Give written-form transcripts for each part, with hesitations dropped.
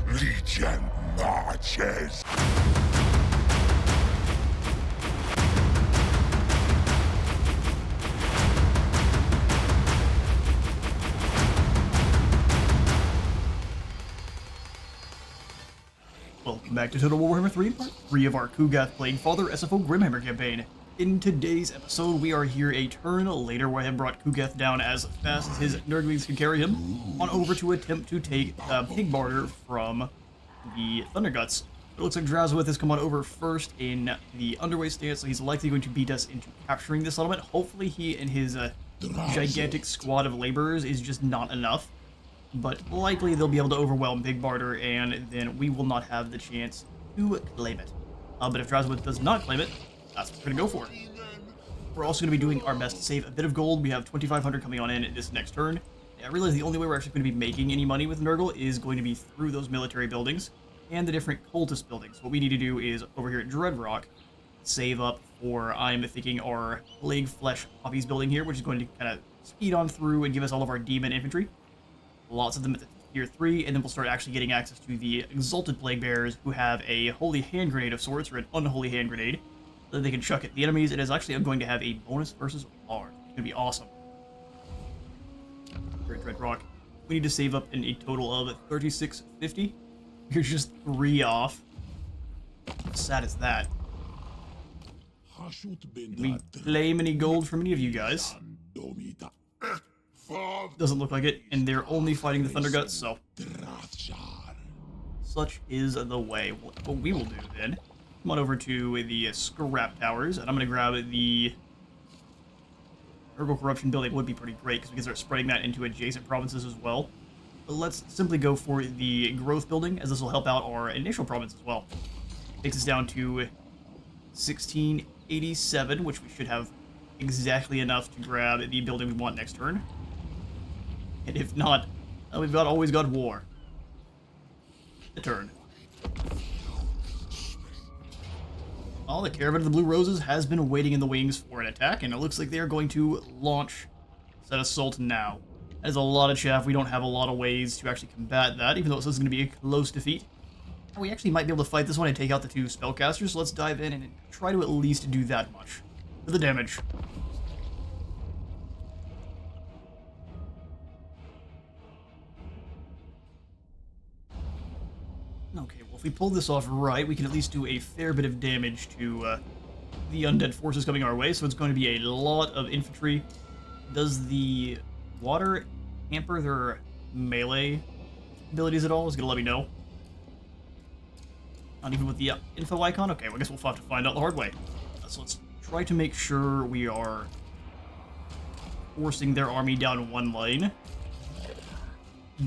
Legion marches. Welcome back to Total Warhammer 3, part 3 of our Kugath Plaguefather SFO Grimmhammer campaign. In today's episode, we are here a turn later where I have brought Kugath down as fast as his Nurglings can carry him, on over to attempt to take Pig Barter from the Thunderguts. It looks like Drazowith has come on over first in the underway stance, so he's likely going to beat us into capturing this settlement. Hopefully he and his gigantic squad of laborers is just not enough. But likely they'll be able to overwhelm Pig Barter, and then we will not have the chance to claim it. But if Drazowith does not claim it, that's what we're going to go for. We're also going to be doing our best to save a bit of gold. We have 2,500 coming on in this next turn. I realize the only way we're actually going to be making any money with Nurgle is going to be through those military buildings and the different cultist buildings. What we need to do is, over here at Dreadrock, save up for, I'm thinking, our Plague Flesh Poppies building here, which is going to kind of speed on through and give us all of our demon infantry. Lots of them at the tier 3, and then we'll start actually getting access to the Exalted Plague Bearers, who have a Holy Hand Grenade of sorts, or an Unholy Hand Grenade, so that they can chuck at the enemies. It is actually going to have a bonus versus R. It's going to be awesome. Here at Dreadrock, we need to save up in a total of 3650. You're just 3 off. How sad is that? Did we claim any gold from any of you guys? Doesn't look like it, and they're only fighting the Thunderguts, so such is the way. What we will do then, come on over to the Scrap Towers, and I'm going to grab the Nurgle Corruption building. Would be pretty great, because we can start spreading that into adjacent provinces as well. But let's simply go for the Growth building, as this will help out our initial province as well. Takes us down to 1687, which we should have exactly enough to grab the building we want next turn. And if not, we've always got war. The turn. Well, the Caravan of the Blue Roses has been waiting in the wings for an attack, and it looks like they are going to launch said assault now. That is a lot of chaff. We don't have a lot of ways to actually combat that, even though it says it's going to be a close defeat. We actually might be able to fight this one and take out the 2 spellcasters, so let's dive in and try to at least do that much for the damage. Okay, well, if we pull this off right, we can at least do a fair bit of damage to the undead forces coming our way, so it's going to be a lot of infantry. Does the water hamper their melee abilities at all? Is it going to let me know? Not even with the info icon? Okay, well, I guess we'll have to find out the hard way. So let's try to make sure we are forcing their army down one lane.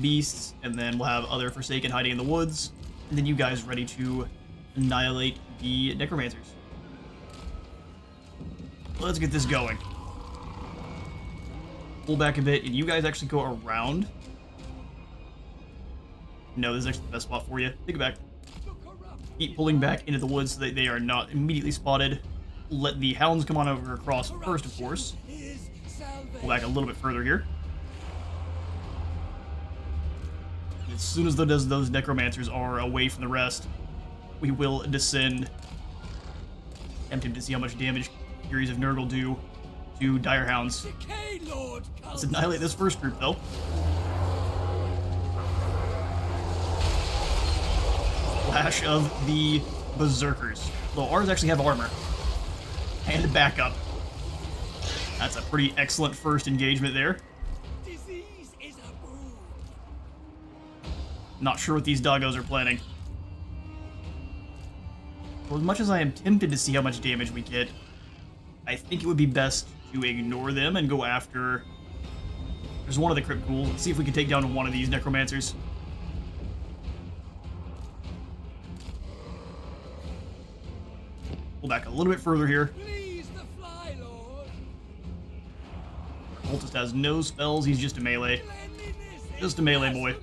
Beasts, and then we'll have other Forsaken hiding in the woods. And then you guys ready to annihilate the Necromancers. Let's get this going. Pull back a bit, and you guys actually go around. No, this is actually the best spot for you. Take it back. Keep pulling back into the woods so that they are not immediately spotted. Let the hounds come on over across first, of course. Pull back a little bit further here. As soon as those necromancers are away from the rest, we will descend. Tempted to see how much damage Furies of Nurgle do to Dire Hounds. Let's annihilate this first group, though. Flash of the Berserkers. Though ours actually have armor. And backup. That's a pretty excellent first engagement there. Not sure what these doggos are planning. Well, as much as I am tempted to see how much damage we get, I think it would be best to ignore them and go after... There's one of the Crypt Ghouls. Let's see if we can take down one of these Necromancers. Pull back a little bit further here. Cultist has no spells, he's just a melee. Just a melee boy.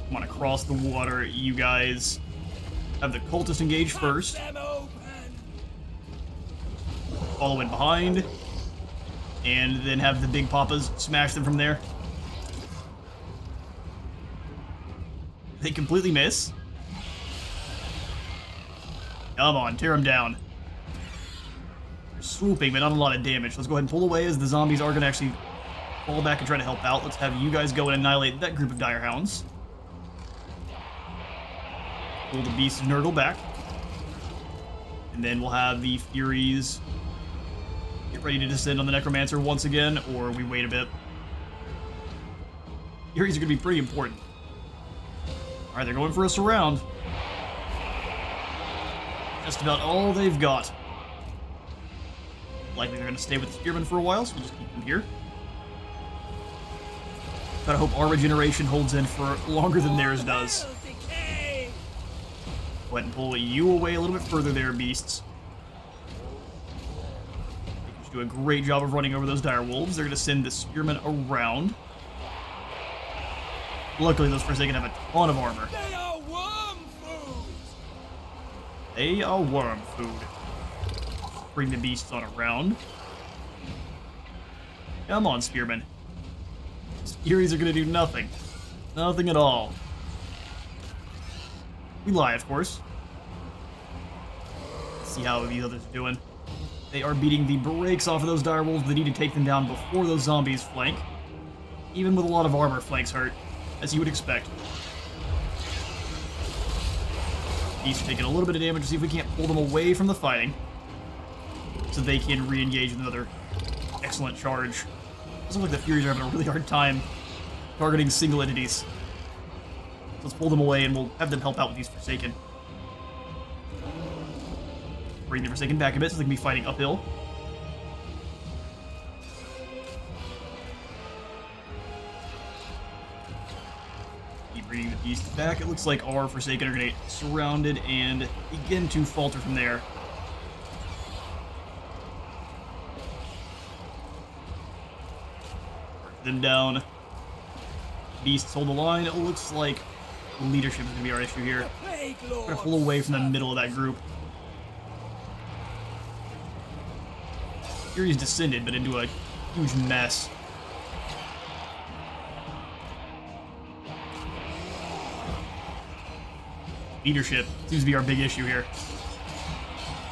Come on, across the water, you guys. Have the cultist engage first. Follow in behind. And then have the big papas smash them from there. They completely miss. Come on, tear him down. They're swooping, but not a lot of damage. Let's go ahead and pull away, as the zombies are going to actually fall back and try to help out. Let's have you guys go and annihilate that group of dire hounds. Pull the beast Nurgle back. And then we'll have the Furies get ready to descend on the Necromancer once again, or we wait a bit. Furies are going to be pretty important. Alright, they're going for a surround. Just about all they've got. Likely they're going to stay with the Spearmen for a while, so we'll just keep them here. Gotta hope our regeneration holds in for longer than theirs does. Go ahead and pull you away a little bit further there, beasts. They just do a great job of running over those dire wolves. They're going to send the Spearmen around. Luckily, those Forsaken have a ton of armor. They are worm food! They are worm food. Bring the beasts on around. Come on, Spearmen. Furies are going to do nothing. Nothing at all. We lie, of course. Let's see how these others are doing. They are beating the brakes off of those direwolves. They need to take them down before those zombies flank. Even with a lot of armor, flanks hurt, as you would expect. Beasts are taking a little bit of damage to see if we can't pull them away from the fighting, so they can re-engage with another excellent charge. It looks like the Furies are having a really hard time targeting single entities. So let's pull them away and we'll have them help out with these Forsaken. Bring the Forsaken back a bit so they can be fighting uphill. Keep bringing the beast back. It looks like our Forsaken are going to get surrounded and begin to falter from there. Them down. Beasts hold the line. It looks like leadership is going to be our issue here. We're going to pull away from the middle of that group. Fury's descended, but into a huge mess. Leadership seems to be our big issue here.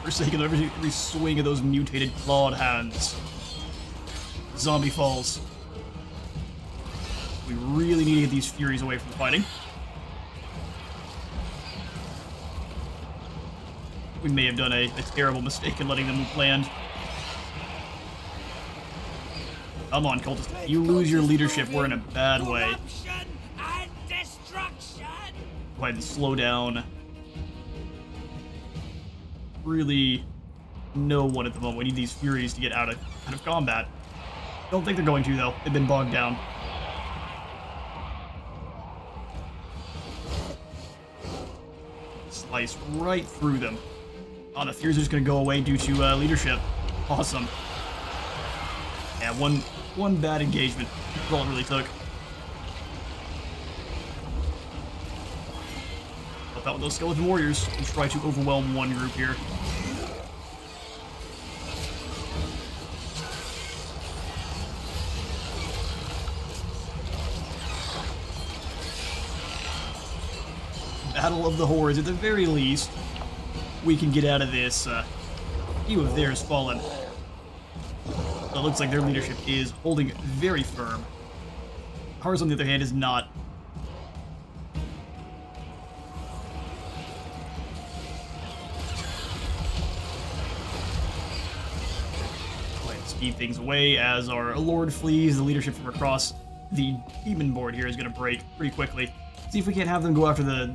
Forsaken every swing of those mutated clawed hands. Zombie falls. We really need to get these Furies away from the fighting. We may have done a terrible mistake in letting them land. Come on, cultists. If you lose your leadership, we're in a bad way. Go ahead and slow down. Really, no one at the moment. We need these Furies to get out of combat. Don't think they're going to, though. They've been bogged down. Slice right through them. Oh, the Furies are just going to go away due to leadership. Awesome. Yeah, one bad engagement. That's all it really took. Help out with those skeleton warriors and try to overwhelm one group here. Battle of the Hordes. At the very least, we can get out of this. Few of theirs fallen. So it looks like their leadership is holding very firm. Ours, on the other hand, is not. Go ahead and speed things away as our Lord flees. The leadership from across the demon board here is going to break pretty quickly. See if we can't have them go after the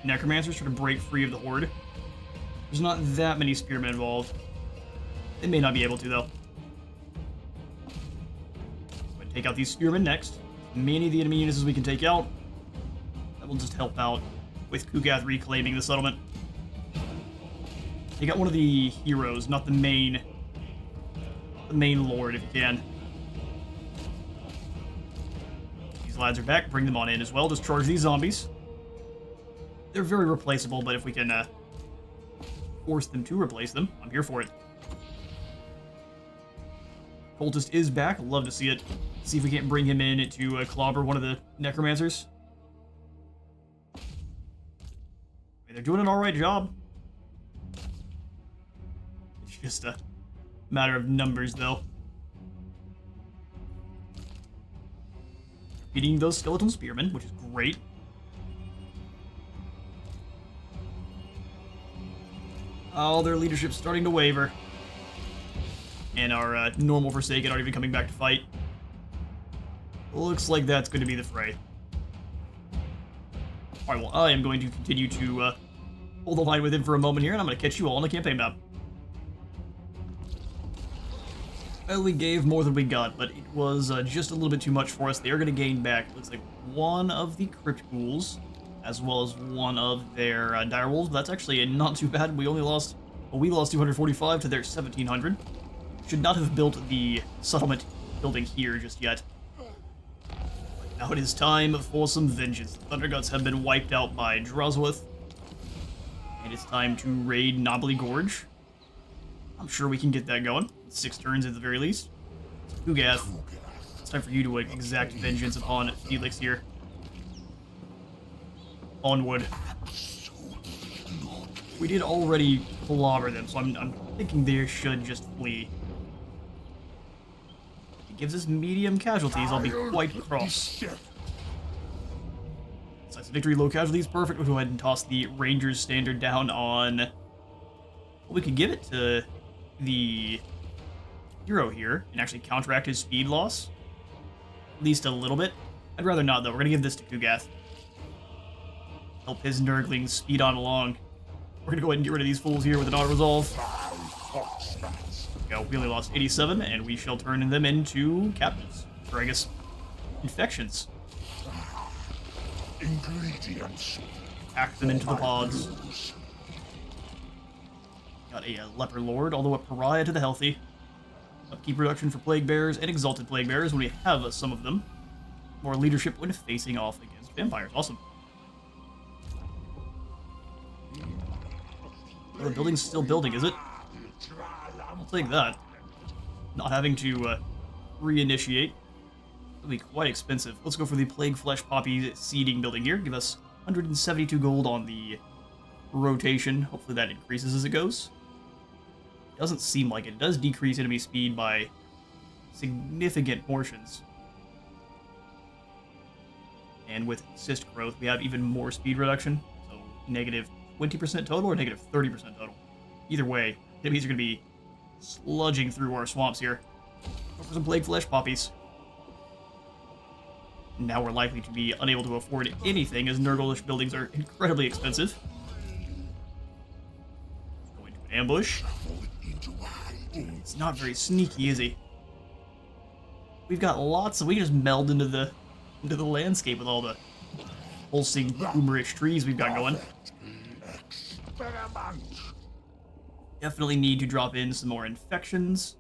Necromancers, try to break free of the Horde. There's not that many Spearmen involved. They may not be able to, though. Take out these Spearmen next. Many of the enemy units as we can take out. That will just help out with Kugath reclaiming the settlement. Take out one of the heroes, not the main lord, if you can. These lads are back. Bring them on in as well. Just charge these zombies. They're very replaceable, but if we can force them to replace them, I'm here for it. Cultist is back. Love to see it. See if we can't bring him in to clobber one of the Necromancers. They're doing an alright job. It's just a matter of numbers, though. Beating those skeleton spearmen, which is great. Oh, their leadership's starting to waver. And our normal Forsaken aren't even coming back to fight. Looks like that's going to be the fray. Alright, well, I am going to continue to hold the line with him for a moment here, and I'm going to catch you all on the campaign map. Well, we gave more than we got, but it was just a little bit too much for us. They are going to gain back, looks like, one of the Crypt Ghouls, as well as one of their Direwolves. That's actually not too bad. We only lost, well, we lost 245 to their 1700. Should not have built the settlement building here just yet. Now it is time for some vengeance. The Thunderguts have been wiped out by Drozwith. And it's time to raid Knobbly Gorge. I'm sure we can get that going. 6 turns at the very least. Kugath, it's time for you to exact vengeance upon Felix here. Onward. We did already clobber them, so I'm thinking they should just flee. It gives us medium casualties, I'll be quite cross. Size of victory, low casualties, perfect. We'll go ahead and toss the Ranger's standard down on... Well, we could give it to the hero here and actually counteract his speed loss. At least a little bit. I'd rather not, though. We're going to give this to Kugath. Help his Nurglings speed on along. We're going to go ahead and get rid of these fools here with an auto-resolve. Go. We only lost 87, and we shall turn them into captives. Or, I guess, infections. Ingredients. Pack them into the pods. Got a Leper Lord, although a pariah to the healthy. Upkeep reduction for Plague Bearers and Exalted Plague Bearers when we have some of them. More leadership when facing off against vampires. Awesome. Well, the building's still building, is it? I'll take that. Not having to reinitiate. It'll be quite expensive. Let's go for the Plague Flesh Poppy seeding building here. Give us 172 gold on the rotation. Hopefully that increases as it goes. Doesn't seem like it. It does decrease enemy speed by significant portions. And with assist growth, we have even more speed reduction. So negative 20% total or negative 30% total. Either way, enemies are going to be sludging through our swamps here. Go for some Plague Flesh Poppies. Now we're likely to be unable to afford anything, as Nurgle-ish buildings are incredibly expensive. Go into an ambush. It's not very sneaky, is he? We've got lots of... We can just meld into the landscape with all the pulsing, boomer-ish trees we've got going. Definitely need to drop in some more infections.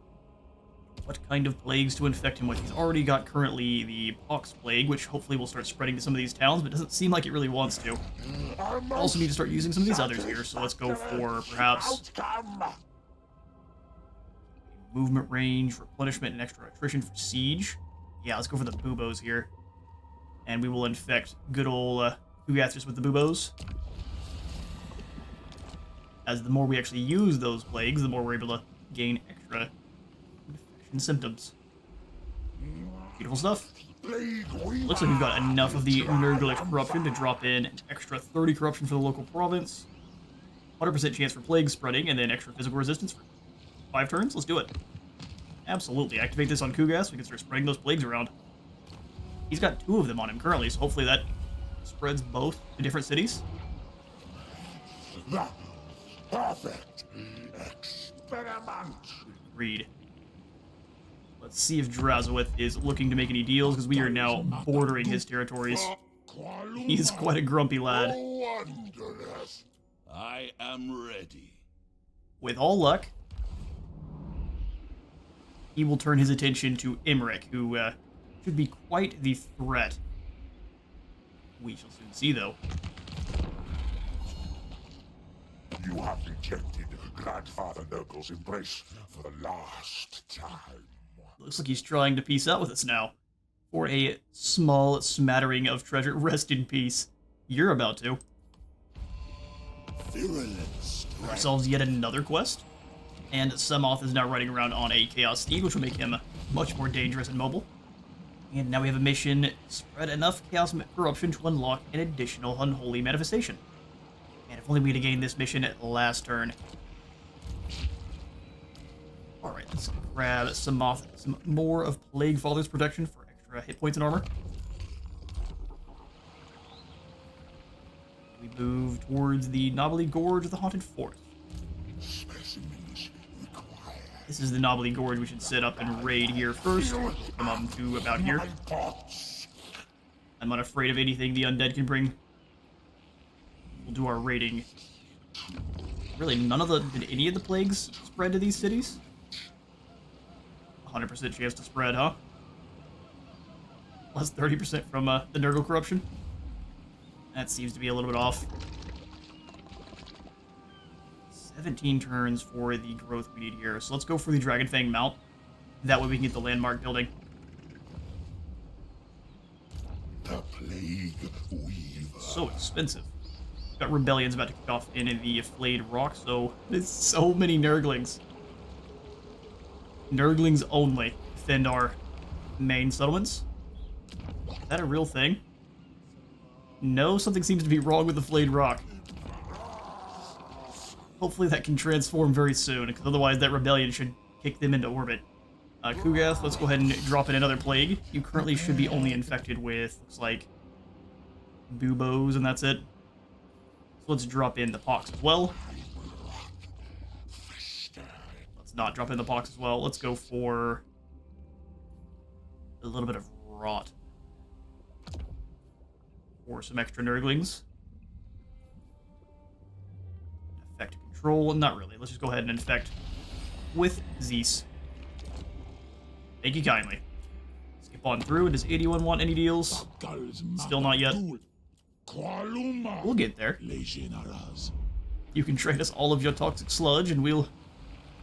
What kind of plagues to infect him with? He's already got currently the Pox Plague, which hopefully will start spreading to some of these towns, but it doesn't seem like it really wants to. Also need to start using some of these others here, so let's go for, perhaps, movement range, replenishment, and extra attrition for siege. Yeah, let's go for the buboes here. And we will infect good old Kugath just with the buboes. As the more we actually use those plagues, the more we're able to gain extra infection symptoms. Beautiful stuff. Looks like we've got enough of the Nurgle corruption to drop in an extra 30 corruption for the local province. 100% chance for plague spreading, and then extra physical resistance for 5 turns. Let's do it. Absolutely. Activate this on Kugath so we can start spreading those plagues around. He's got 2 of them on him currently, so hopefully that spreads both to different cities. Perfect experiment. Agreed. Let's see if Drozwith is looking to make any deals, because we are now bordering his territories. He's quite a grumpy lad. Wondrous. I am ready. With all luck, he will turn his attention to Imric, who should be quite the threat. We shall soon see, though. You have rejected Grandfather Nurgle's embrace for the last time. Looks like he's trying to peace out with us now. For a small smattering of treasure. Rest in peace. You're about to. Virulence. Ourselves yet another quest. And Semoth is now riding around on a Chaos Steed, which will make him much more dangerous and mobile. And now we have a mission, spread enough Chaos Corruption to unlock an additional Unholy Manifestation. And if only we had gained this mission at last turn. Alright, let's grab some more of Plaguefather's protection for extra hit points and armor. We move towards the Knobbly Gorge of the Haunted Forest. Specimens required. This is the Knobbly Gorge. We should set up and raid here first. Come up to about here. My pots. I'm not afraid of anything the undead can bring. We'll do our raiding. Really, did any of the plagues spread to these cities? 100% chance to spread, huh? Plus 30% from the Nurgle corruption. That seems to be a little bit off. 17 turns for the growth we need here. So let's go for the Dragon Fang Mount. That way we can get the landmark building. The Plague Weaver. So expensive. Got rebellions about to kick off in the Flayed Rock, so there's so many Nurglings. Nurglings only defend our main settlements. Is that a real thing? No, something seems to be wrong with the Flayed Rock. Hopefully that can transform very soon, because otherwise that rebellion should kick them into orbit. Kugath, let's go ahead and drop in another plague. You currently should be only infected with, looks like, buboes, and that's it. So let's drop in the pox as well. Let's not drop in the pox as well. Let's go for a little bit of rot. Or some extra Nurglings. Effect control, not really. Let's just go ahead and infect with Zeus. Thank you kindly. Skip on through. Does 81 want any deals? Still not yet. We'll get there. You can trade us all of your toxic sludge and we'll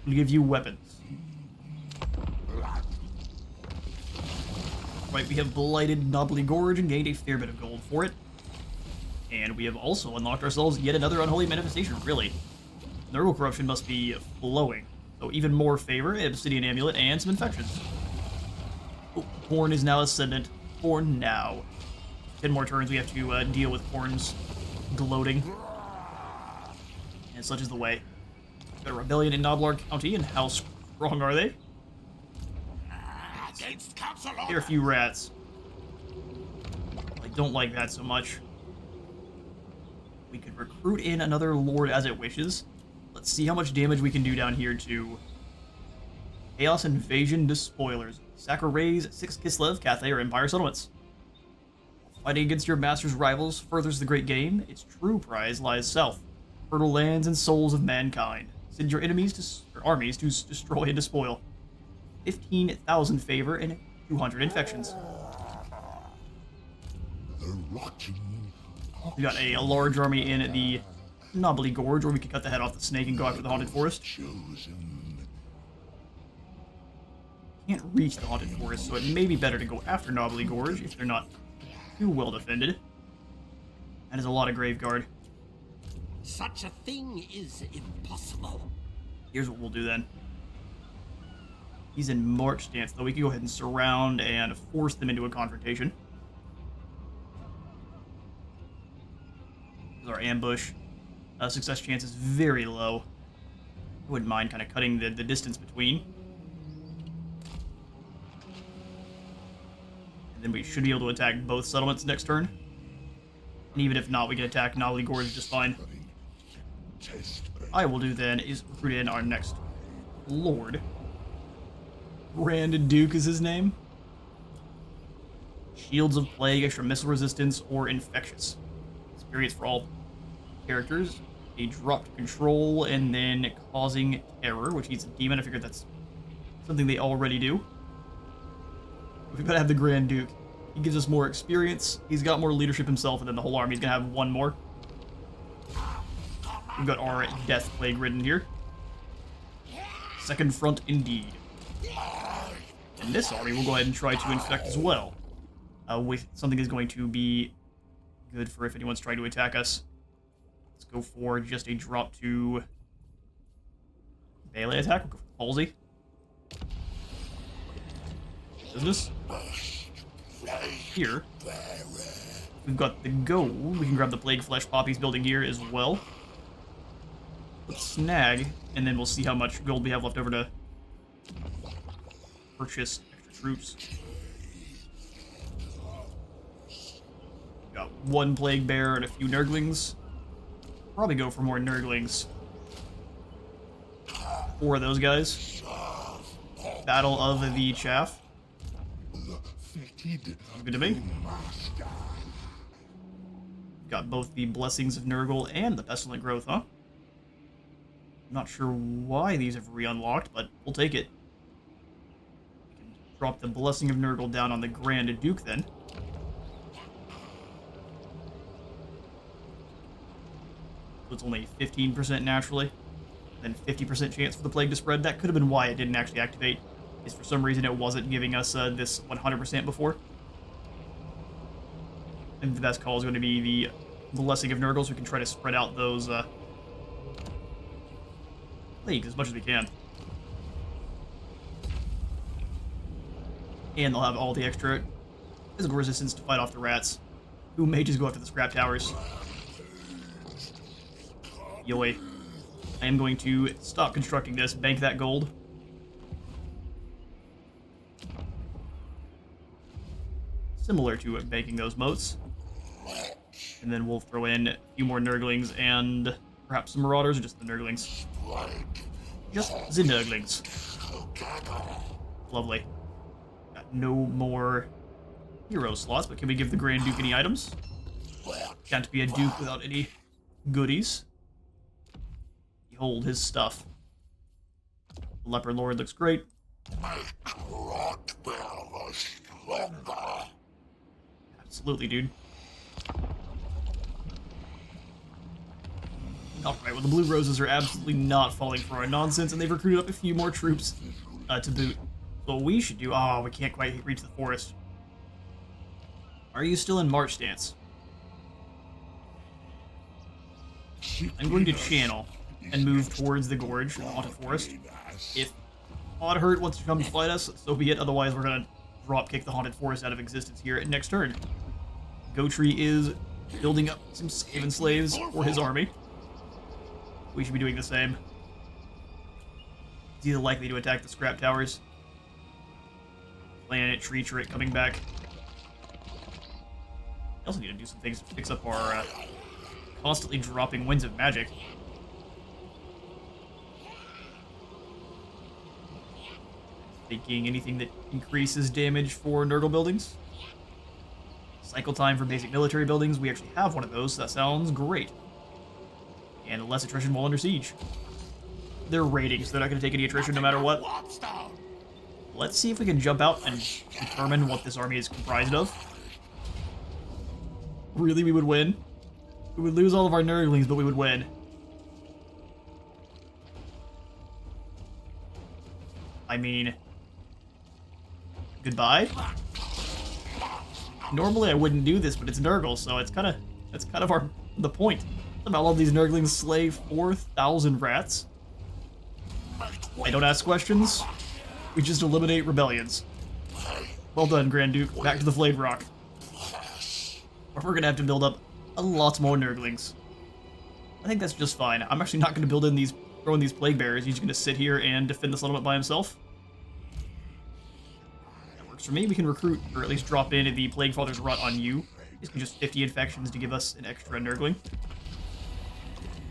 give you weapons. Right, we have blighted Knobbly Gorge and gained a fair bit of gold for it. And we have also unlocked ourselves yet another Unholy Manifestation, really. Nurgle Corruption must be flowing. So even more favor, Obsidian Amulet, and some infections. Oh, Horn is now Ascendant. For now. 10 more turns, we have to deal with Horn's gloating. And such is the way. Got a rebellion in Noblar County, and how strong are they? Here are a few rats. I don't like that so much. We could recruit in another lord as it wishes. Let's see how much damage we can do down here to Chaos Invasion Despoilers. Saccharase, 6 Kislev, Cathay, or Empire settlements. Fighting against your master's rivals furthers the great game. Its true prize lies south. Fertile lands and souls of mankind. Send your armies to destroy and despoil. 15,000 favor and 200 infections. We got a large army in the Knobbly Gorge, where we could cut the head off the snake and go after the Haunted Forest. Can't reach the Haunted Forest, so it may be better to go after Knobbly Gorge if they're not too well defended. That is a lot of Graveguard. Such a thing is impossible. Here's what we'll do then. He's in march stance, though. We can go ahead and surround and force them into a confrontation. Here's our ambush. Success chance is very low. I wouldn't mind kind of cutting the distance between. And then we should be able to attack both settlements next turn. And even if not, we can attack Knobbly Gorge just fine. I will do then is recruit in our next lord. Grand Duke is his name. Shields of Plague, extra missile resistance, or infectious. Experience for all characters. A drop to control, and then causing terror, which needs a demon. I figured that's something they already do. We've got to have the Grand Duke. He gives us more experience. He's got more leadership himself, and then the whole army's gonna have one more. We've got our Death Plague ridden here. Second front indeed. And this army will go ahead and try to infect as well. With something that's going to be good for if anyone's trying to attack us. Let's go for just a drop to melee attack. We'll go for palsy. Business. Here, we've got the gold. We can grab the Plague Flesh Poppy's building here as well. Let's snag, and then we'll see how much gold we have left over to purchase extra troops. Got one Plague Bear and a few Nurglings. Probably go for more Nurglings. 4 of those guys. Battle of the Chaff. Good to me. Got both the Blessings of Nurgle and the Pestilent Growth, huh? Not sure why these have re-unlocked, but we'll take it. We can drop the Blessing of Nurgle down on the Grand Duke then. So it's only 15% naturally, then 50% chance for the Plague to spread. That could have been why it didn't actually activate, is for some reason it wasn't giving us this 100% before. And the best call is going to be the Blessing of Nurgle, so we can try to spread out those plagues as much as we can. And they'll have all the extra physical resistance to fight off the rats, who may just go after the scrap towers. Yoy. I am going to stop constructing this, bank that gold. Similar to banking those moats. And then we'll throw in a few more Nurglings and perhaps some Marauders, or just the Nurglings. Just the Nurglings. Lovely. Got no more hero slots, but can we give the Grand Duke any items? Can't be a Duke without any goodies. Behold his stuff. The Leper Lord looks great. Absolutely, dude. Alright, well, the Blue Roses are absolutely not falling for our nonsense, and they've recruited up a few more troops to boot. So what we should do... Oh, we can't quite reach the forest. Are you still in march stance? I'm going to channel and move towards the gorge, the haunted forest. If Oddhurt wants to come fight us, so be it. Otherwise, we're going to drop kick the haunted forest out of existence here at next turn. Gotree is building up some Skaven slaves for his army. We should be doing the same. He's either likely to attack the scrap towers. Planet tree turret coming back. We also need to do some things to fix up our constantly dropping winds of magic. Thinking anything that increases damage for Nurgle buildings. Cycle time for basic military buildings. We actually have one of those, so that sounds great. And less attrition while under siege. They're raiding, so they're not going to take any attrition no matter what. Let's see if we can jump out and determine what this army is comprised of. Really, we would win? We would lose all of our Nurglings, but we would win. I mean... Goodbye? Normally I wouldn't do this, but it's Nurgle, so it's kind of the point. About all these Nurglings slay 4,000 rats. I don't ask questions. We just eliminate rebellions. Well done, Grand Duke. Back to the Flayed Rock. Or we're gonna have to build up a lot more Nurglings. I think that's just fine. I'm actually not gonna build in these, throw in these Plague Bearers. He's gonna sit here and defend the settlement by himself. That works for me. We can recruit, or at least drop in the Plaguefather's Rot on you. Just 50 infections to give us an extra Nurgling.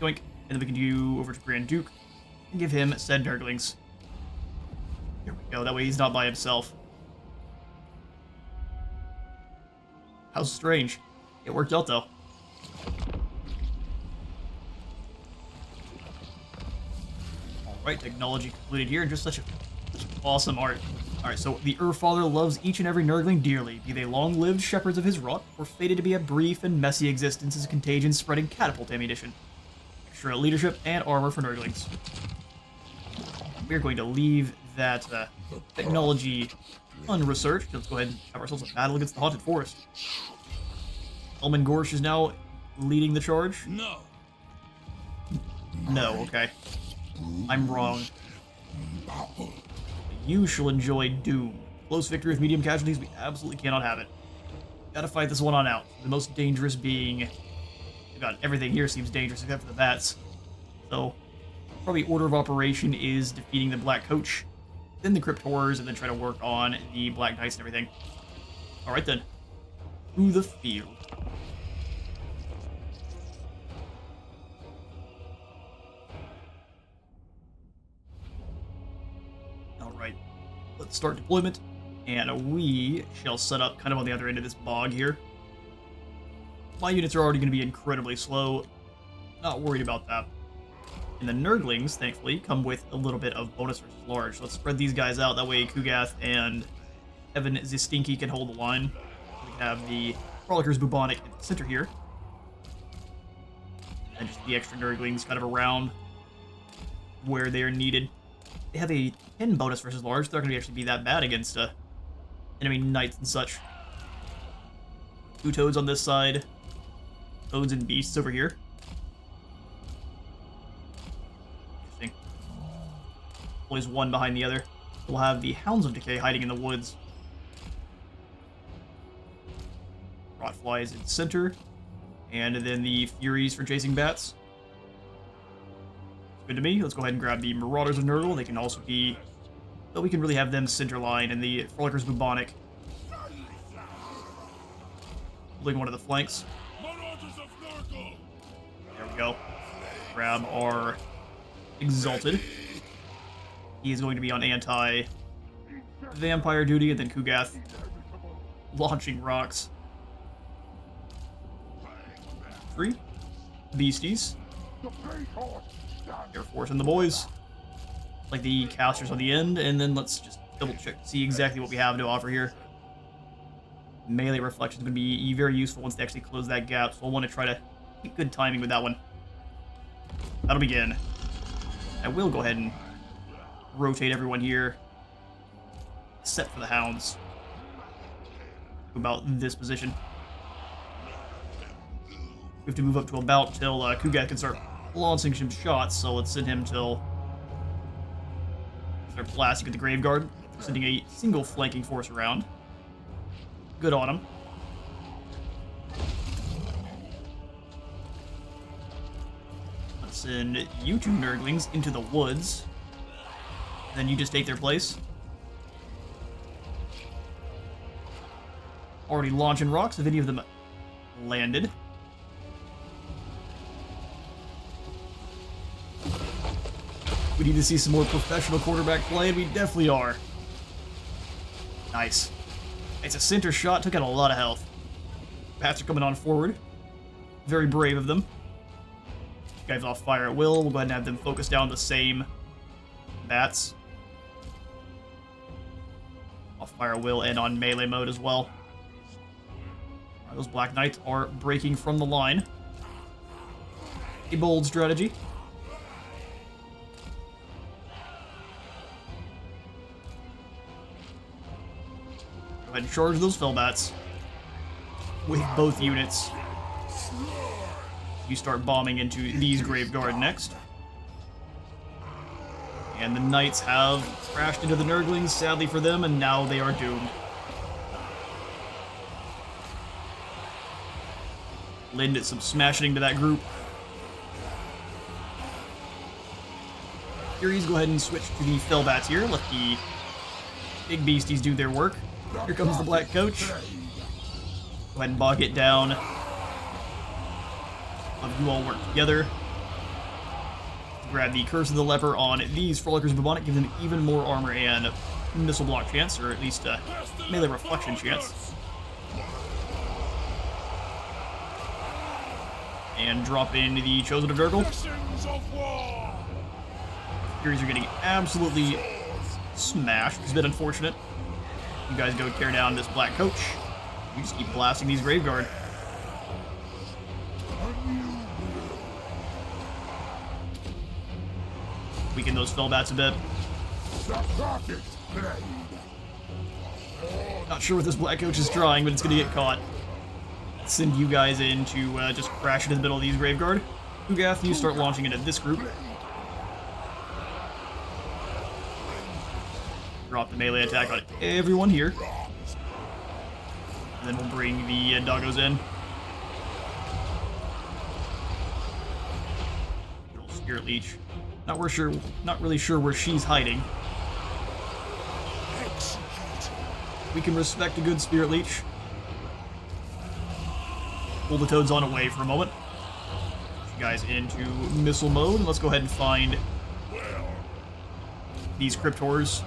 Yoink. And then we can do over to Grand Duke and give him said Nurglings. Here we go. That way he's not by himself. How strange. It worked out though. Alright, technology completed here, and just such awesome art. Alright, so the Urfather loves each and every Nurgling dearly, be they long-lived shepherds of his rot, or fated to be a brief and messy existence as contagion-spreading catapult ammunition. Extra leadership and armor for Nurglings. We're going to leave that technology unresearched. Let's go ahead and have ourselves a battle against the Haunted Forest. Elman Gorsh is now leading the charge. No. No, okay. I'm wrong. You shall enjoy Doom. Close victory with medium casualties, we absolutely cannot have it. Gotta fight this one on out. The most dangerous being... God, everything here seems dangerous except for the bats. So, probably order of operation is defeating the Black Coach, then the Crypt Horrors, and then try to work on the Black Knights and everything. Alright then. To the field. Alright. Let's start deployment. And we shall set up kind of on the other end of this bog here. My units are already going to be incredibly slow. Not worried about that. And the Nurglings, thankfully, come with a little bit of bonus versus large. Let's spread these guys out. That way Kugath and Evan Zistinky can hold the line. We have the Frolickers Bubonic in the center here. And just the extra Nurglings kind of around where they are needed. They have a 10 bonus versus large. They're not going to actually be that bad against enemy knights and such. 2 toads on this side. Toads and beasts over here. Interesting. Always one behind the other. We'll have the Hounds of Decay hiding in the woods. Rotflies in center. And then the Furies for chasing bats. Good to me. Let's go ahead and grab the Marauders of Nurgle. They can also be... But we can really have them center line and the Frolickers Bubonic holding one of the flanks. There we go. Grab our Exalted. He is going to be on anti-vampire duty, and then Kugath launching rocks. 3 beasties. Air Force and the boys. Like the casters on the end, and then let's just double check to see exactly what we have to offer here. Melee reflection is going to be very useful once they actually close that gap, so I'll want to try to keep good timing with that one. That'll begin. I will go ahead and rotate everyone here, set for the Hounds. About this position. We have to move up to about till Kugath can start launching some shots, so let's send him till start blasting with the Graveguard, sending a single flanking force around. Good on him. Let's send you 2 Nurglings into the woods. Then you just take their place. Already launching rocks if any of them landed. We need to see some more professional quarterback play, and we definitely are. Nice. It's a center shot, took out a lot of health. Pats are coming on forward. Very brave of them. Guys off fire at will. We'll go ahead and have them focus down the same bats. Off fire at will and on melee mode as well. Right, those Black Knights are breaking from the line. A bold strategy. Go ahead and charge those Fellbats with both units. You start bombing into these Graveguard next. And the Knights have crashed into the Nurglings, sadly for them, and now they are doomed. Lynn did some smashing into that group. Furies, go ahead and switch to the Fellbats here. Let the big beasties do their work. Here comes the Black Coach. Go ahead and bog it down. Let you all work together. Grab the Curse of the Leper on these Frolickers Bubonic, give them even more armor and missile block chance, or at least a melee reflection chance. And drop in the Chosen of Nurgle. Furies are getting absolutely smashed. It's a bit unfortunate. You guys go tear down this Black Coach. You just keep blasting these Graveguard. Weaken those Fellbats a bit. Not sure what this Black Coach is trying, but it's gonna get caught. Send you guys in to just crash into the middle of these Graveguard. Kugath, you start launching into this group. Drop the melee attack on everyone here. And then we'll bring the doggos in. Little Spirit Leech. Not really sure where she's hiding. We can respect a good Spirit Leech. Pull the Toads on away for a moment. Put you guys into missile mode, and let's go ahead and find these Cryptors.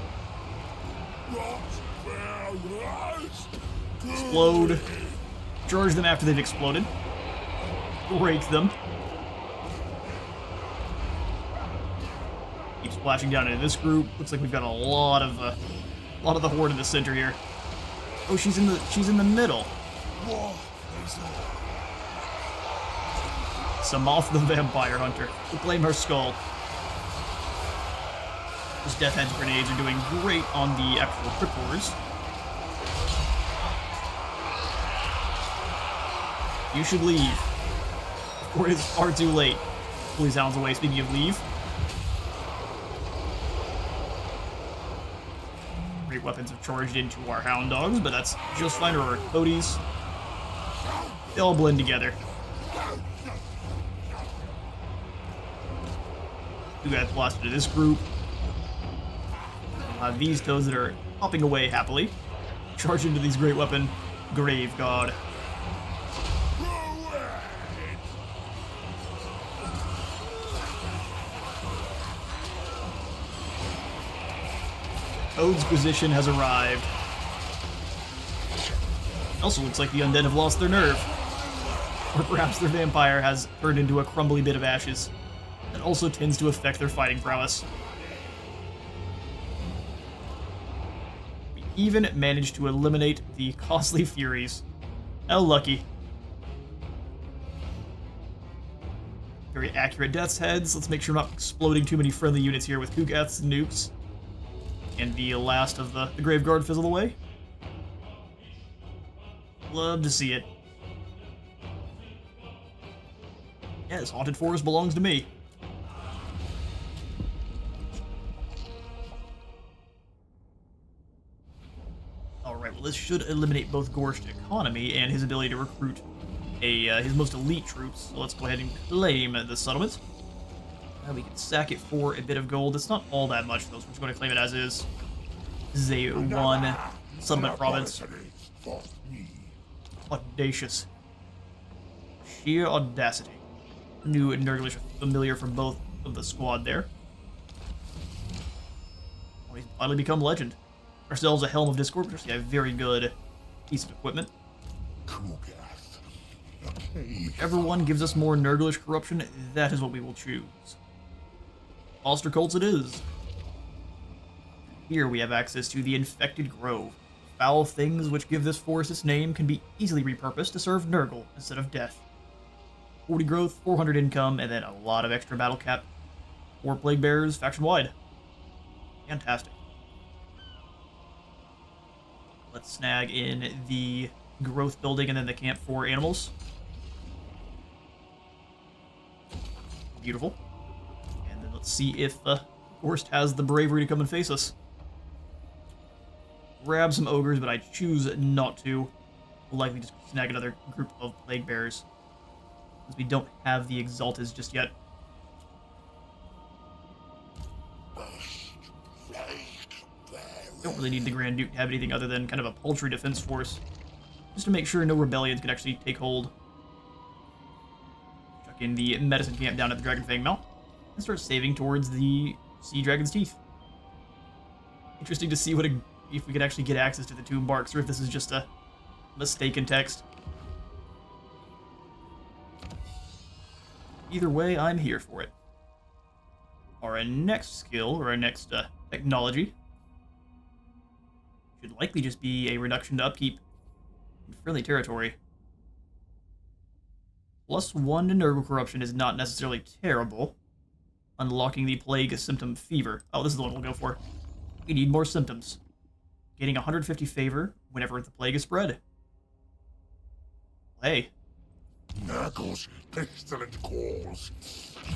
Explode. Charge them after they've exploded. Break them. Keep splashing down into this group. Looks like we've got a lot of the horde in the center here. Oh, she's in the middle. Samoth the Vampire Hunter. We'll claim her skull. Those Death Head's grenades are doing great on the actual Cryptors. You should leave. Or it's far too late. Please hounds away, speaking of leave. Great weapons have charged into our Hound Dogs, but that's just fine, or our Toadies. They all blend together. You guys lost into this group. These Toads that are hopping away happily. Charge into these great weapon, Grave God. Toad's position has arrived. Also looks like the undead have lost their nerve. Or perhaps their vampire has turned into a crumbly bit of ashes. That also tends to affect their fighting prowess. We even managed to eliminate the costly Furies. How lucky. Very accurate Death's Heads. Let's make sure we're not exploding too many friendly units here with Kugath's nukes. And the last of the Graveguard fizzle away. Love to see it. Yes, Haunted Forest belongs to me. Alright, well this should eliminate both Gorst's economy and his ability to recruit his most elite troops. So let's go ahead and claim the settlement. We can sack it for a bit of gold. It's not all that much, though, so we're just going to claim it as is. This is a one settlement province. Audacious. Sheer audacity. New Nurglish familiar for both of the squad there. Oh, he's finally become legend. Ourselves a Helm of Discord, which is a very good piece of equipment. Whichever one gives us more Nurglish corruption, that is what we will choose. Monster Cults it is. Here we have access to the Infected Grove. Foul things which give this forest its name can be easily repurposed to serve Nurgle instead of death. 40 growth, 400 income, and then a lot of extra battle cap. 4 Plague Bearers faction-wide. Fantastic. Let's snag in the growth building and then the camp for animals. Beautiful. And then let's see if Gorst has the bravery to come and face us. Grab some ogres, but I choose not to. We'll likely just snag another group of Plague Bearers, because we don't have the Exaltas just yet. Don't really need the Grand Duke to have anything other than kind of a paltry defense force, just to make sure no rebellions can actually take hold. Chuck in the medicine camp down at the Dragonfang Mount, and start saving towards the Sea Dragon's Teeth. Interesting to see if we could actually get access to the tomb barks, or if this is just a mistaken text. Either way, I'm here for it. Our next skill, or our next technology, should likely just be a reduction to upkeep in friendly territory. +1 to Nurgle corruption is not necessarily terrible. Unlocking the Plague Symptom Fever. Oh, this is the one we'll go for. We need more symptoms. Getting 150 favor whenever the plague is spread. Hey, Nurgle's pestilent cause.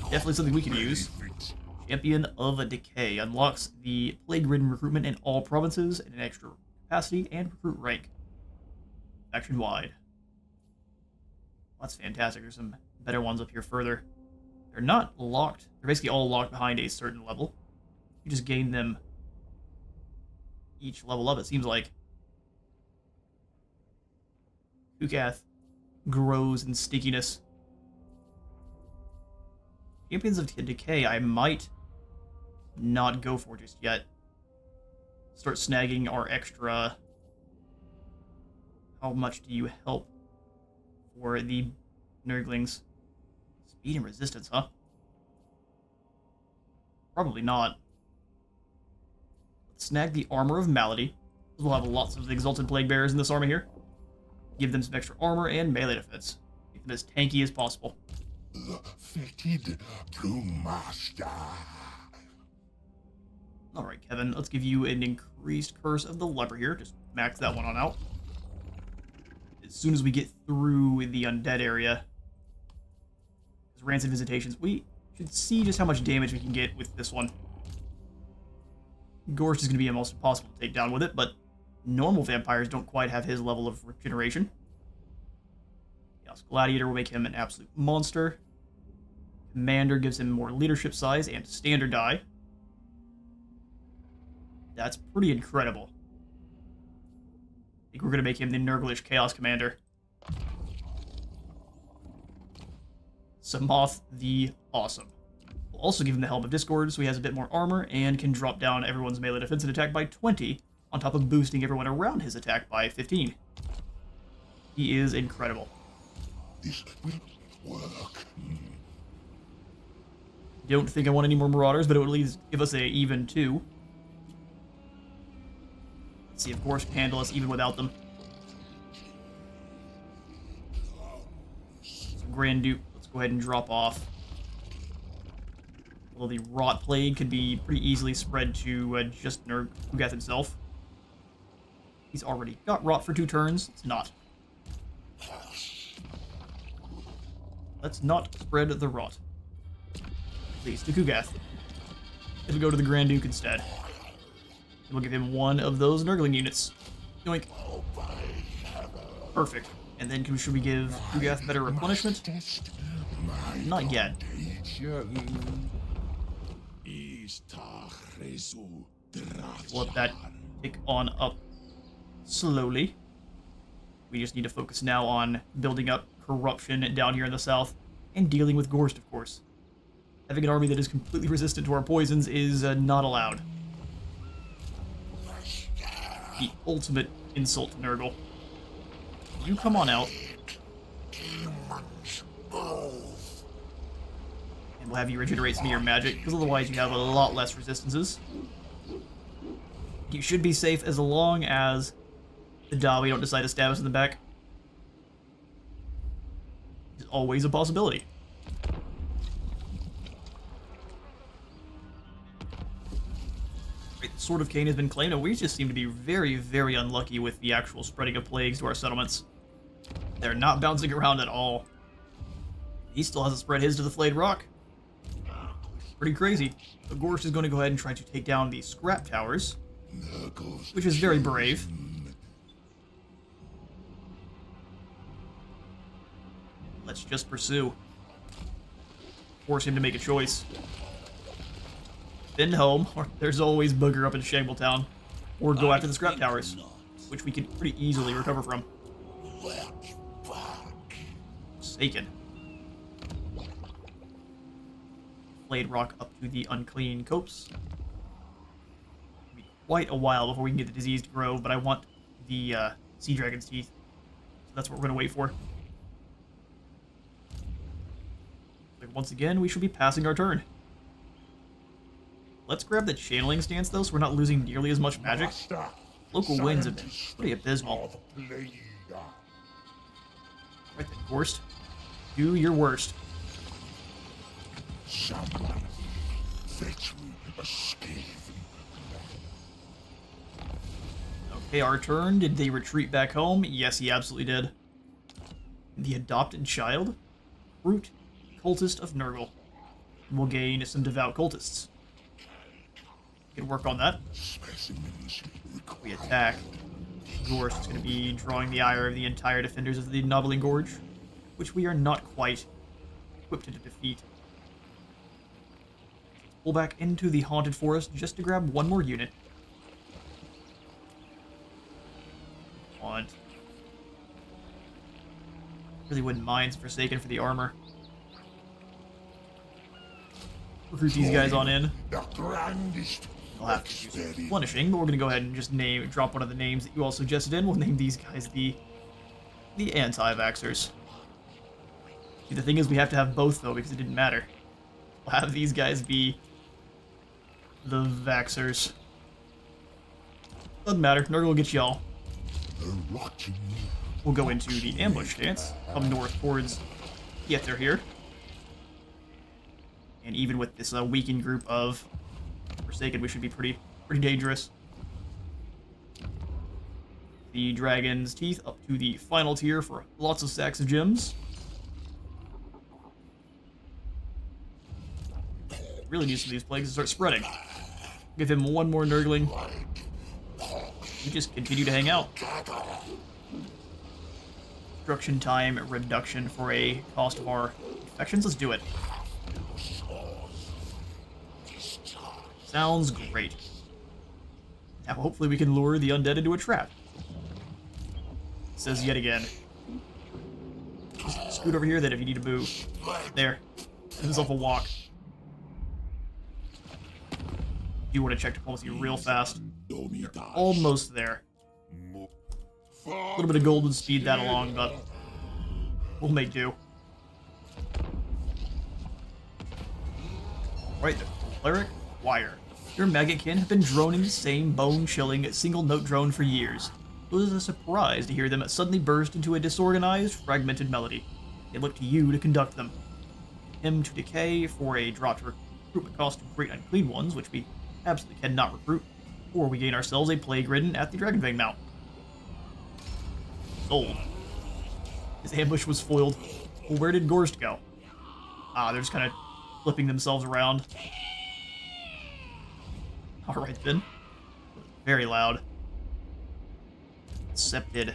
Definitely something we can use. Champion of Decay unlocks the plague-ridden recruitment in all provinces in an extra capacity and recruit rank. Faction-wide. That's fantastic. There's some better ones up here further. They're not locked. They're basically all locked behind a certain level. You just gain them each level up, it seems like. Kugath grows in stickiness. Champions of Decay, I might not go for just yet. Start snagging our extra... How much do you help for the Nurglings? Speed and resistance, huh? Probably not. Let's snag the Armor of Malady. We'll have lots of Exalted Plague Bearers in this army here. Give them some extra armor and melee defense. Make them as tanky as possible. Fitted to master. Alright, Kevin, let's give you an increased Curse of the Leper here. Just max that one on out. As soon as we get through the undead area, as Rancid Visitations, we should see just how much damage we can get with this one. Gorst is going to be almost impossible to take down with it, but normal vampires don't quite have his level of regeneration. Chaos Gladiator will make him an absolute monster. Commander gives him more leadership size and standard die. That's pretty incredible. I think we're going to make him the Nurglish Chaos Commander. Samoth the Awesome. We'll also give him the Helm of Discord, so he has a bit more armor and can drop down everyone's melee defense and attack by 20, on top of boosting everyone around his attack by 15. He is incredible. This will work. Don't think I want any more Marauders, but it would at least give us a even 2. Let's see if Gorst can handle us even without them. So Grand Duke, let's go ahead and drop off. Well, the Rot Plague could be pretty easily spread to just Kugath himself. He's already got Rot for 2 turns. It's not. Let's not spread the Rot. Please, to Kugath. It'll go to the Grand Duke instead. And we'll give him one of those Nurgling units. Yoink. Perfect. And then should we give Kugath better replenishment? Not yet. We'll let that tick on up slowly. We just need to focus now on building up corruption down here in the south and dealing with Gorst, of course. Having an army that is completely resistant to our poisons is not allowed. The ultimate insult to Nurgle. You come on out. And we'll have you regenerate some of your magic, because otherwise you have a lot less resistances. You should be safe as long as the Dawi don't decide to stab us in the back. It's always a possibility. Right, the Sword of Cain has been claimed, and we just seem to be very, very unlucky with the actual spreading of plagues to our settlements. They're not bouncing around at all. He still hasn't spread his to the Flayed Rock. Pretty crazy. But Gorst is going to go ahead and try to take down the Scrap Towers, which is very brave. Let's just pursue. Force him to make a choice. Fend home, or there's always booger up in Shambletown. Or go after the Scrap Towers, which we can pretty easily recover from. Forsaken. Flayed Rock up to the Unclean Copse. It'll be quite a while before we can get the Diseased Grove, but I want the Sea Dragon's Teeth. So that's what we're going to wait for. Like, once again, we should be passing our turn. Let's grab the Channeling Stance, though, so we're not losing nearly as much magic. Local winds have been pretty abysmal. Right then, Gorst. Do your worst. Someone fetch me a scathing. Okay, our turn. Did they retreat back home? Yes, he absolutely did. the adopted child, Brute, Cultist of Nurgle. We'll gain some devout cultists. We can work on that. We attack. Of course, it's going to be drawing the ire of the entire defenders of the Nobbling Gorge, which we are not quite equipped to defeat. Pull back into the Haunted Forest just to grab one more unit. Really wouldn't mind Forsaken for the armor. Recruit these guys on in. I'll have to do some replenishing, but we're gonna go ahead and just drop one of the names that you all suggested in. We'll name these guys the anti-vaxxers. See, the thing is, we have to have both though, because it didn't matter. We'll have these guys be the vaxxers. Doesn't matter. Nurgle will get y'all. We'll go into the ambush stance. Come north towards Yether here. And even with this weakened group of Forsaken, we should be pretty dangerous. The Dragon's Teeth up to the final tier for lots of stacks of gems. Really need some of these plagues to start spreading. Give him one more Nurgling. You just continue to hang out. Destruction time reduction for a cost of our infections. Let's do it. Sounds great. Now hopefully we can lure the undead into a trap. It says yet again. Just scoot over here then if you need to move. There. Give yourself a walk. You want to check diplomacy real fast. You're almost there. A little bit of gold would speed that along, but we'll make do. Right there. Cleric, Wire. Your Maggotkin have been droning the same bone-chilling single-note drone for years. It was a surprise to hear them suddenly burst into a disorganized, fragmented melody. They look to you to conduct them. Him to decay for a drop to recruitment cost of great unclean ones, which we absolutely cannot recruit, or we gain ourselves a plague-ridden at the Dragonfang Mount. Sold. His ambush was foiled. Well, where did Gorst go? Ah, they're just kind of flipping themselves around. Alright then. Very loud. Accepted.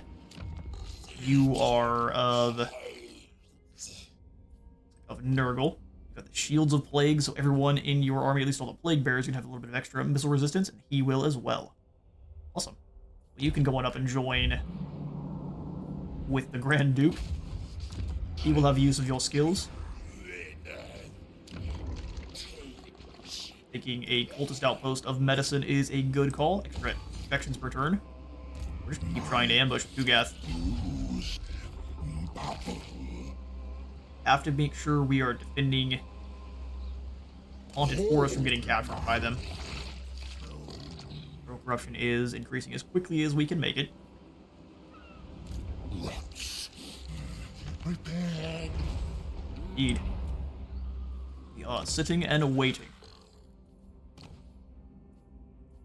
You are of Nurgle. You've got the Shields of Plague, so everyone in your army, at least all the Plague Bearers, are going to have a little bit of extra missile resistance, and he will as well. Awesome. Well, you can go on up and join with the Grand Duke. He will have use of your skills. Taking a cultist outpost of medicine is a good call. Extra infections per turn. We're just gonna keep trying to ambush Kugath. Have to make sure we are defending Haunted Forest from getting captured by them. Corruption is increasing as quickly as we can make it. Indeed. We are sitting and waiting.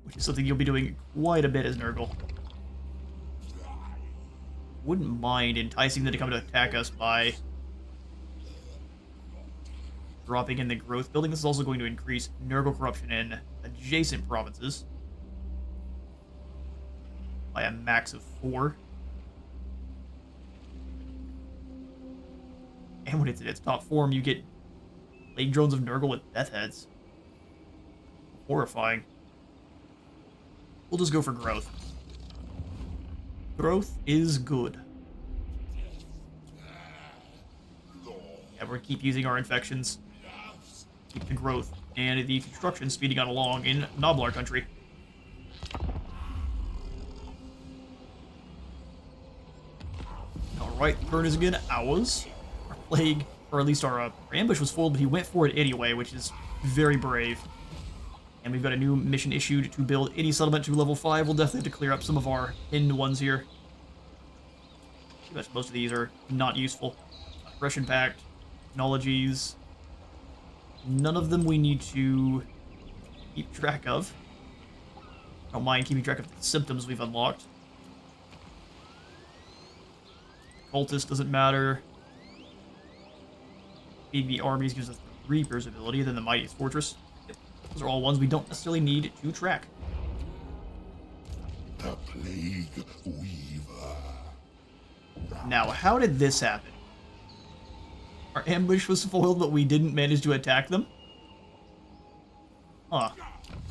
Which is something you'll be doing quite a bit as Nurgle. Wouldn't mind enticing them to come to attack us by dropping in the growth building. This is also going to increase Nurgle corruption in adjacent provinces by a max of 4. And when it's in its top form, you get Plague Drones of Nurgle with Death Heads. Horrifying. We'll just go for growth. Growth is good. Yeah, we're gonna keep using our infections. Keep the growth and the construction speeding on along in Nobblar country. Alright, the turn is again ours. Our plague, or at least our ambush was full, but he went for it anyway, which is very brave. And we've got a new mission issued to build any settlement to level 5. We'll definitely have to clear up some of our pinned ones here. Pretty much most of these are not useful. Aggression Pact, Technologies. None of them we need to keep track of. I don't mind keeping track of the symptoms we've unlocked. Cultist doesn't matter. Feeding the armies gives us the Reaper's ability, then the Mightiest Fortress. Yep. Those are all ones we don't necessarily need to track. The Plague Weaver. Now, how did this happen? Our ambush was foiled, but we didn't manage to attack them? Huh.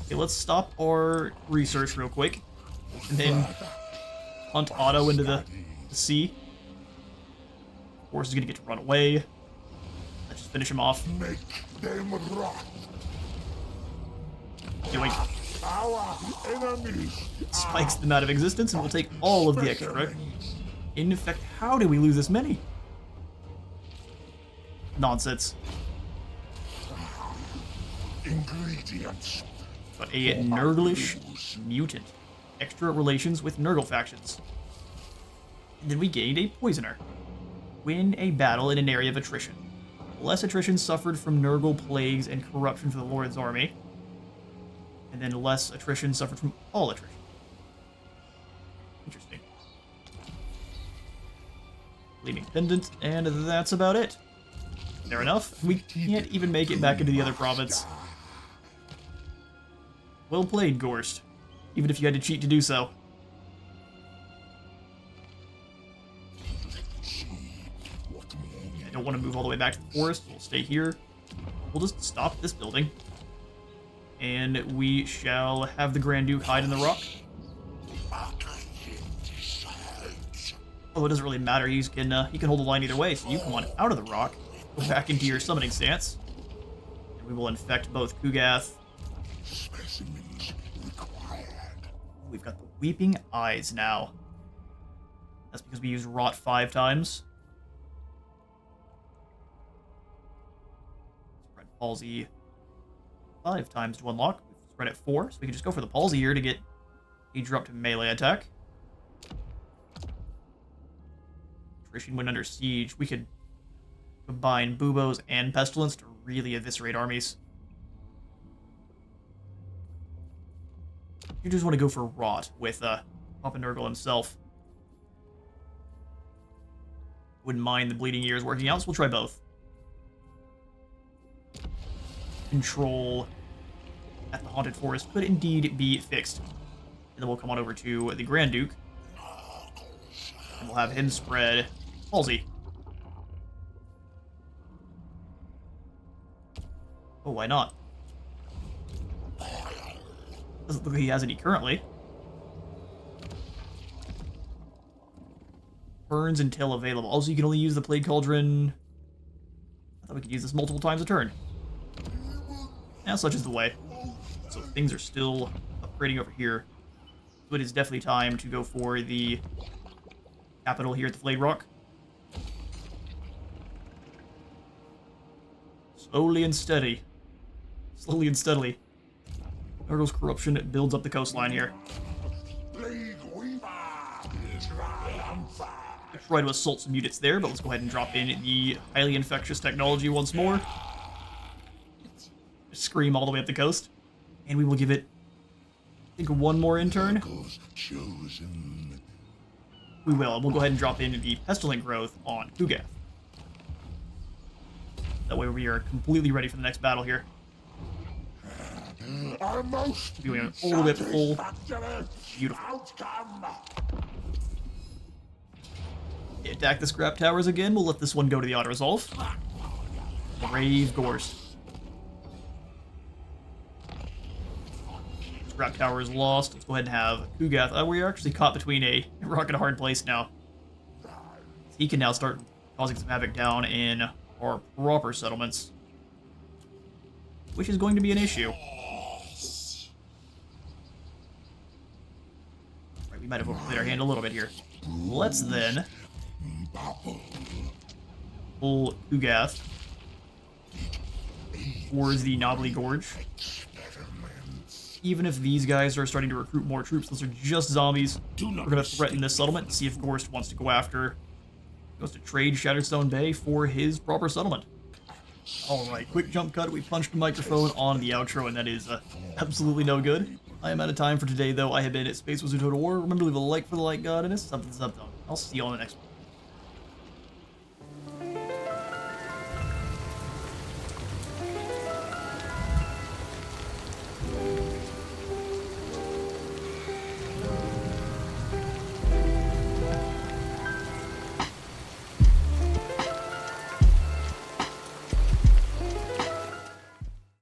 Okay, let's stop our research real quick. And then hunt Otto into the sea. Horse is gonna get to run away. Let's just finish him off. Make them rot. Doing Our enemies. spikes them out of existence, and we'll take all of the extra. In fact, how did we lose this many? Nonsense. Ingredients. But a Nurglish mutant. Extra relations with Nurgle factions. And then we gained a Poisoner. Win a battle in an area of attrition. Less attrition suffered from Nurgle plagues and corruption for the Lord's army. And then less attrition suffered from all attrition. Interesting. Leading Pendant, and that's about it. Fair enough. We can't even make it back into the other province. Well played, Gorst. Even if you had to cheat to do so. I don't want to move all the way back to the forest. We'll stay here. We'll just stop this building. And we shall have the Grand Duke hide in the rock. Oh, it doesn't really matter. He can hold the line either way, so you come on out of the rock. Go back into your summoning stance. And we will infect both Kugath. Specimens required. We've got the Weeping Eyes now. That's because we used Rot 5 times. Spread Palsy 5 times to unlock. We've spread it 4, so we can just go for the Palsy here to get a drop to melee attack. Attrition when under siege. We could combine Buboes and Pestilence to really eviscerate armies. You just want to go for Rot with Papa Nurgle himself. Wouldn't mind the Bleeding Ears working out, so we'll try both. Control at the Haunted Forest could indeed be fixed. And then we'll come on over to the Grand Duke. And we'll have him spread Palsy. Oh, why not? Doesn't look like he has any currently. Burns until available. Also, you can only use the Plague Cauldron. I thought we could use this multiple times a turn. Yeah, such is the way. So things are still upgrading over here. So it is definitely time to go for the capital here at the Flayed Rock. Slowly and steady. Slowly and steadily. Nurgle's corruption builds up the coastline here. Plague Weaver. Triumph. Try to assault some units there, but let's go ahead and drop in the highly infectious technology once more. Scream all the way up the coast. And we will give it, I think, one more in turn. Chosen. We will, and we'll go ahead and drop in the Pestilent Growth on Kugath. That way we are completely ready for the next battle here. Our most Doing a little bit full. Beautiful. outcome. Attack the scrap towers again. We'll let this one go to the auto-resolve. Brave Gorst. Scrap tower is lost. Let's go ahead and have Kugath. We're actually caught between a rock and a hard place now. He can now start causing some havoc down in our proper settlements. Which is going to be an issue. Right, we might have overplayed our hand a little bit here. Let's then pull Kugath towards the Knobbly Gorge. Even if these guys are starting to recruit more troops, those are just zombies. We're going to threaten this settlement and see if Gorst wants to go after... Goes to trade Shatterstone Bay for his proper settlement. Alright, quick jump cut. We punched the microphone on the outro, and that is absolutely no good. I am out of time for today, though. I have been at Space Wizard Total War. Remember to leave a like for the light god, and it's something. I'll see you on the next one.